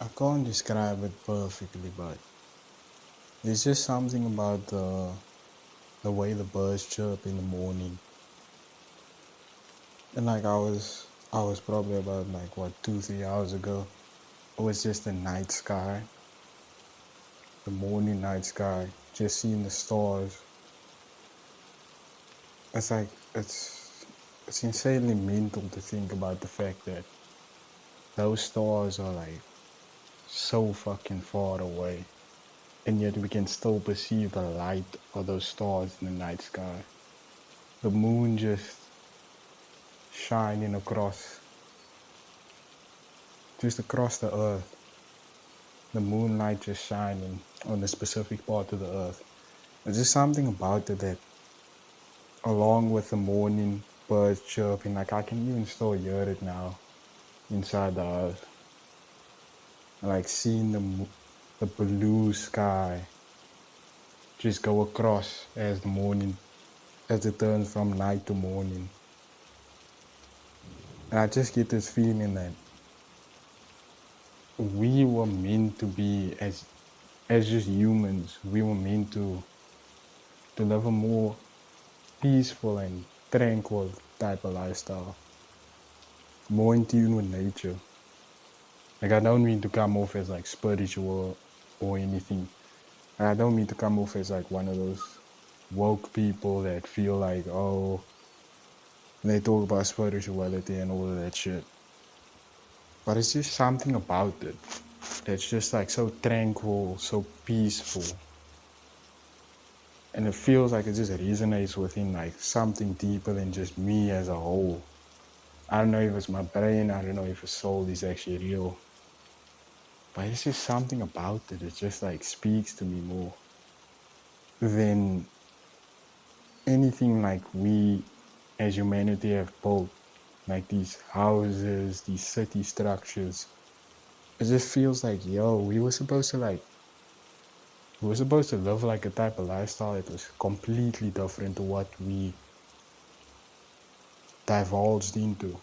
I can't describe it perfectly, but there's just something about the way the birds chirp in the morning. And like I was probably about like what 2-3 hours ago. It was just the night sky, the morning night sky, just seeing the stars. It's like it's insanely mental to think about the fact that those stars are like so fucking far away, and yet we can still perceive the light of those stars in the night sky. The moon just shining across the earth. The moonlight just shining on a specific part of the earth. There's just something about it that, along with the morning birds chirping, like I can even still hear it now inside the house. Like seeing the blue sky just go across as it turns from night to morning. And I just get this feeling that we were meant to be as just humans. We were meant to live a more peaceful and tranquil type of lifestyle, more in tune with nature. Like I don't mean to come off as like spiritual or anything. And I don't mean to come off as like one of those woke people that feel like, oh, they talk about spirituality and all of that shit. But it's just something about it that's just like so tranquil, so peaceful. And it feels like it just resonates within like something deeper than just me as a whole. I don't know if it's my brain, I don't know if the soul is actually real. But it's just something about it. It just like speaks to me more than anything like we as humanity have built, like these houses, these city structures. It just feels like, yo, we were supposed to live like a type of lifestyle that was completely different to what we divulged into.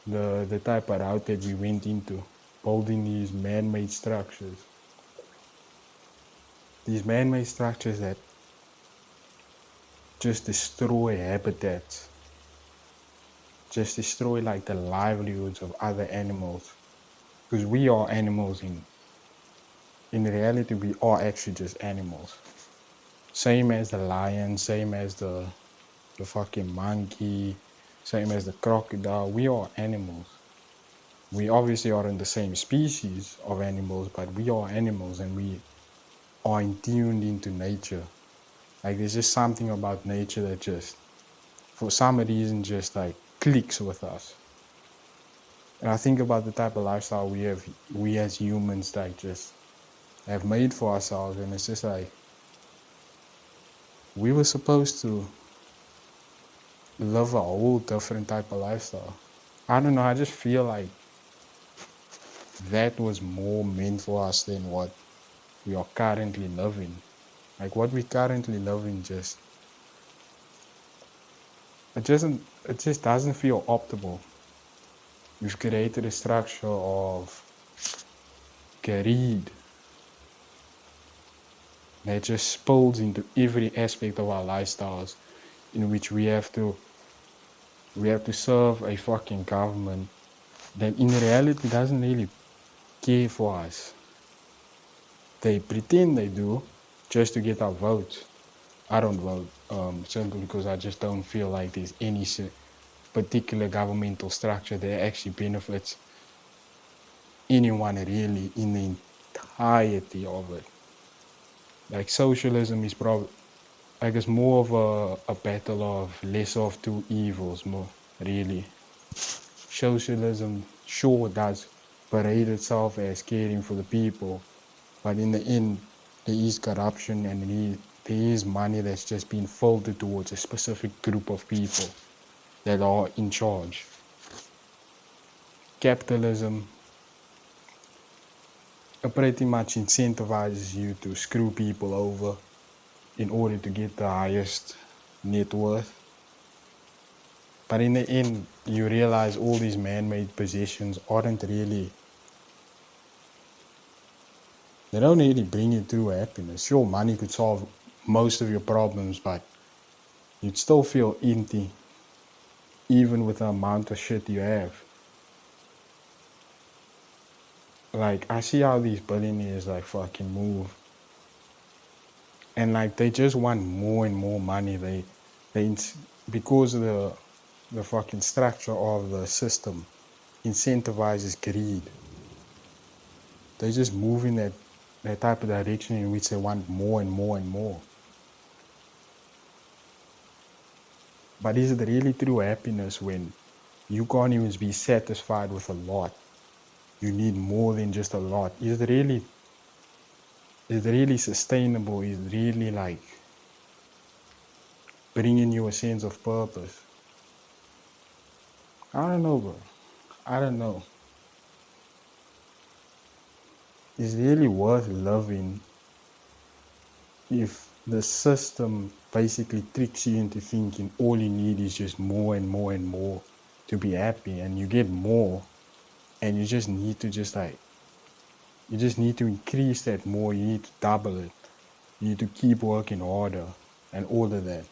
The type of route that we went into, building these man-made structures. These man-made structures that just destroy habitats, just destroy like the livelihoods of other animals. Because we are animals in reality we are actually just animals. Same as the lion, same as the fucking monkey, same as the crocodile. We are animals. We obviously aren't the same species of animals, but we are animals and we are in tuned into nature. Like there's just something about nature that just for some reason just like clicks with us. And I think about the type of lifestyle we as humans like just have made for ourselves, and it's just like we were supposed to live a whole different type of lifestyle. I don't know, I just feel like that was more meant for us than what we are currently living. Like what we currently living it just doesn't feel optimal. We've created a structure of greed that just spills into every aspect of our lifestyles, in which we have to serve a fucking government that in reality doesn't really care for us. They pretend they do just to get our votes. I don't vote simply because I just don't feel like there's any particular governmental structure that actually benefits anyone really in the entirety of it. Like socialism is probably like it's more of a battle of less of two evils, more really. Socialism sure does parade itself as caring for the people, but in the end, there is corruption and there is money that's just being folded towards a specific group of people that are in charge. Capitalism pretty much incentivizes you to screw people over in order to get the highest net worth. But in the end, you realize all these man made possessions aren't really They don't really bring you through happiness. Sure, money could solve most of your problems, but you'd still feel empty even with the amount of shit you have. Like I see how these billionaires like fucking move, and like they just want more and more money. They because of the fucking structure of the system incentivizes greed. They just move in that type of direction in which they want more and more and more. But is it really true happiness when you can't even be satisfied with a lot? You need more than just a lot. Is it really sustainable? Is it really like bringing you a sense of purpose? I don't know, bro. I don't know. It's really worth loving if the system basically tricks you into thinking all you need is just more and more and more to be happy, and you get more, and you just need to increase that more. You need to double it. You need to keep working harder and all of that.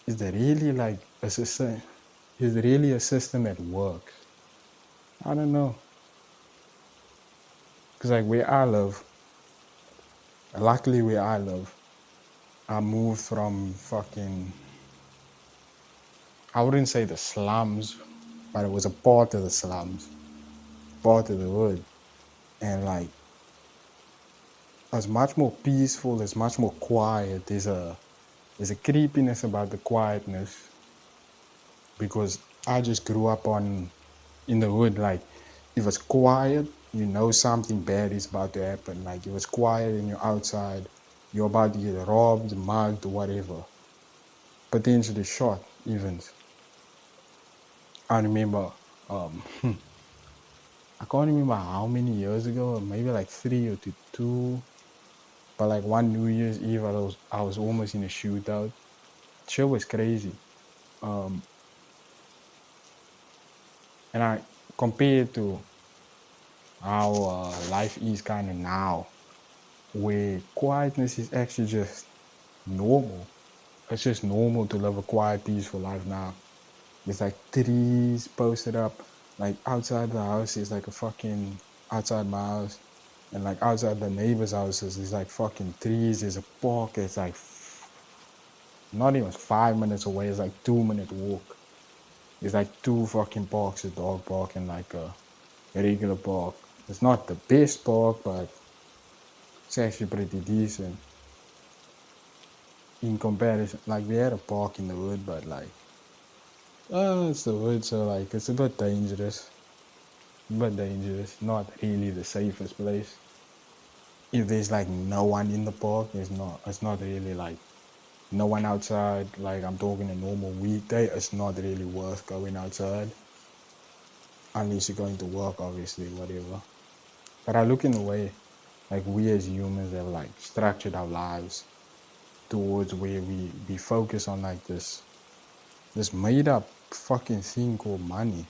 Is there really like a system? Is there really a system that works? I don't know. Because like luckily where I live, I moved from fucking, I wouldn't say the slums, but it was a part of the slums, part of the hood. And like, it's much more peaceful, it's much more quiet. There's a creepiness about the quietness because I just grew up in the hood. Like, if it's quiet, you know something bad is about to happen. Like, if it's quiet and you're outside, you're about to get robbed, mugged, whatever, potentially shot, even. I remember, um, I can't remember how many years ago, maybe like 3 or 2, but like one New Year's Eve, I was almost in a shootout. Shit was crazy. Um, and I compared to how life is kind of now, where quietness is actually just normal. It's just normal to live a quiet, peaceful life now. There's like trees posted up, like outside the house is like a fucking outside my house, and like outside the neighbors' houses there's like fucking trees. There's a park. It's like not even 5 minutes away. It's like 2 minute walk. There's like two fucking parks: a dog park and like a regular park. It's not the best park, but it's actually pretty decent in comparison. Like we had a park in the wood, but like, it's the wood, so like it's a bit dangerous. But dangerous. Not really the safest place. If there's like no one in the park, it's not really like no one outside. Like I'm talking a normal weekday, it's not really worth going outside. Unless you're going to work, obviously, whatever. But I look in a way, like we as humans have like structured our lives towards where we focus on like this made up fucking thing called money.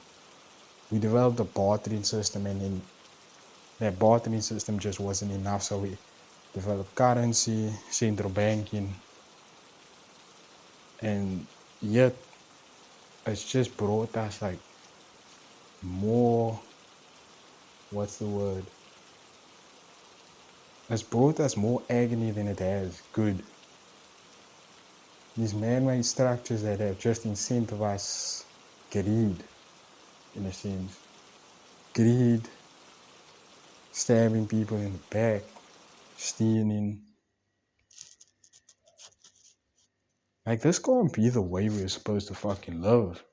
We developed a bartering system, and then that bartering system just wasn't enough, so we developed currency, central banking, and yet it's just brought us like more, what's the word? It's brought us more agony than it has good. These man-made structures that have just incentivized greed, in a sense. Greed, stabbing people in the back, stealing. Like, this can't be the way we're supposed to fucking live.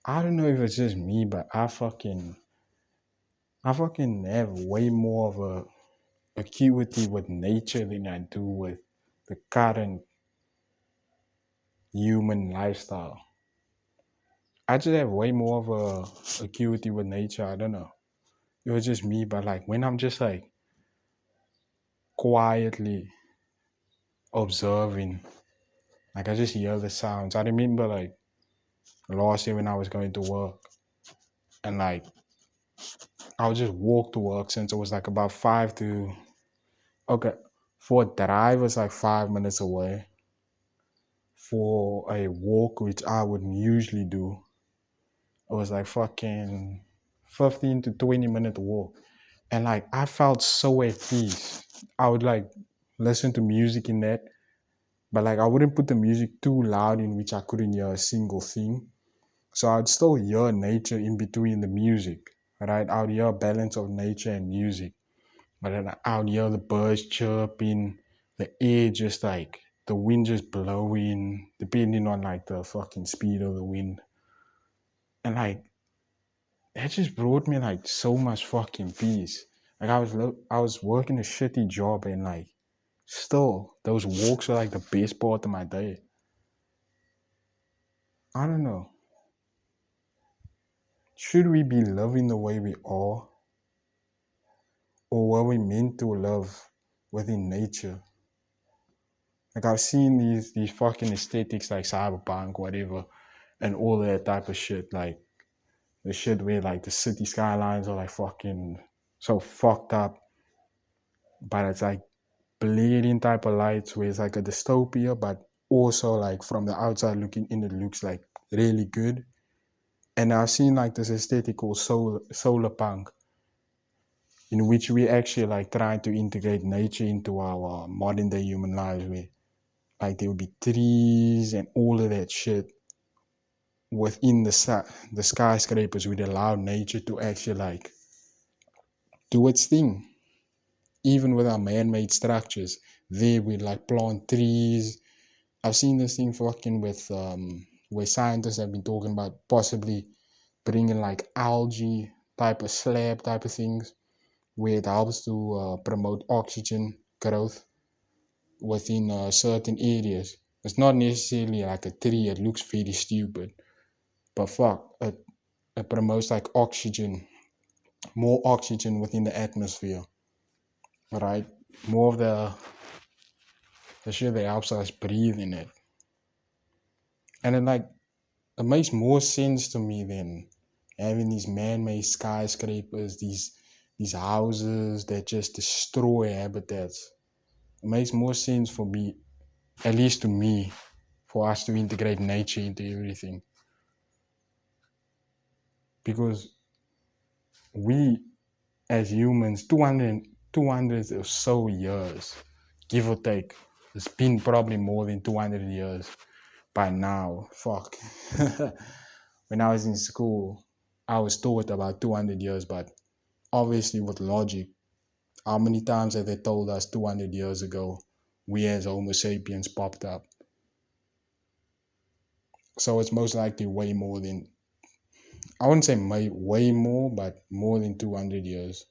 I don't know if it's just me, but I fucking have way more of a acuity with nature than I do with the current human lifestyle. I just have way more of a acuity with nature. I don't know. It was just me, but like when I'm just like quietly observing, like I just hear the sounds. I remember like last year when I was going to work, and like I would just walk to work since it was like about okay, for a drive it's like 5 minutes away. For a walk, which I wouldn't usually do, it was like fucking 15 to 20 minute walk. And like I felt so at peace. I would like listen to music in that, but like I wouldn't put the music too loud in which I couldn't hear a single thing. So I'd still hear nature in between the music, right? I would hear a balance of nature and music, but then I would hear the birds chirping, the air just like the wind just blowing, depending on like the fucking speed of the wind. And like that just brought me like so much fucking peace. Like I was working a shitty job and like still those walks are like the best part of my day. I don't know. Should we be loving the way we are, or were we meant to love within nature? Like I've seen these fucking aesthetics like cyberpunk, whatever, and all that type of shit. Like the shit where like the city skylines are like fucking so fucked up, but it's like bleeding type of lights where it's like a dystopia, but also like from the outside looking in, it looks like really good. And I've seen like this aesthetic called solar punk, in which we actually like trying to integrate nature into our modern day human lives, where like there will be trees and all of that shit within the skyscrapers would allow nature to actually like do its thing. Even with our man-made structures, there we like plant trees. I've seen this thing fucking with where scientists have been talking about possibly bringing like algae type of slab type of things, where it helps to promote oxygen growth within certain areas. It's not necessarily like a tree. It looks very stupid, but fuck, it promotes like oxygen, more oxygen within the atmosphere, right? More of the shit that helps us breathe in it. And it makes more sense to me than having these man-made skyscrapers, these houses that just destroy habitats. It makes more sense for me, at least to me, for us to integrate nature into everything. Because we, as humans, 200 or so years, give or take, it's been probably more than 200 years by now. Fuck. When I was in school, I was taught about 200 years, but obviously with logic, how many times have they told us 200 years ago we as Homo sapiens popped up? So it's most likely way more than, I wouldn't say way more, but more than 200 years.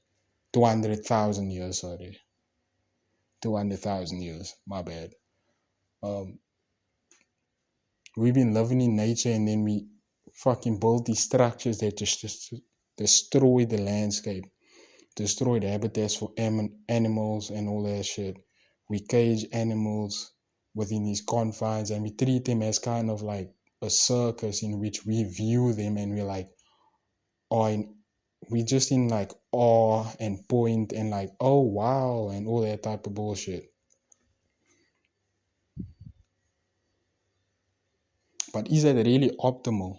200,000 years, sorry. 200,000 years, my bad. Um, we've been living in nature and then we fucking build these structures that just destroy the landscape, destroy the habitats for animals and all that shit. We cage animals within these confines and we treat them as kind of like a circus in which we view them and we're like, oh, we just in like awe and point and like, oh wow, and all that type of bullshit. But is that really optimal?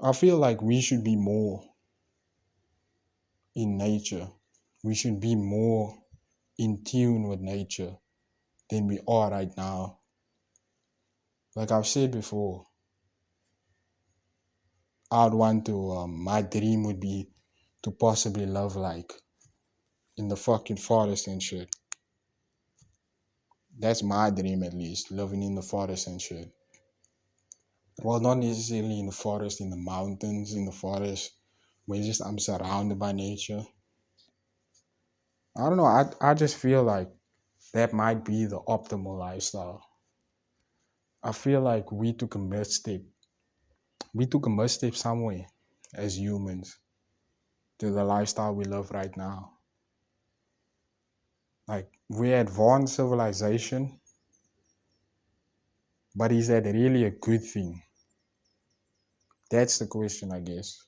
I feel like we should be more in nature. We should be more in tune with nature than we are right now. Like I've said before, I'd want to, my dream would be to possibly live like in the fucking forest and shit. That's my dream at least, living in the forest and shit. Well, not necessarily in the forest, in the mountains, in the forest, where just I'm surrounded by nature. I don't know, I just feel like that might be the optimal lifestyle. I feel like we took a misstep somewhere as humans to the lifestyle we live right now. Like we're advanced civilization, but is that really a good thing? That's the question, I guess.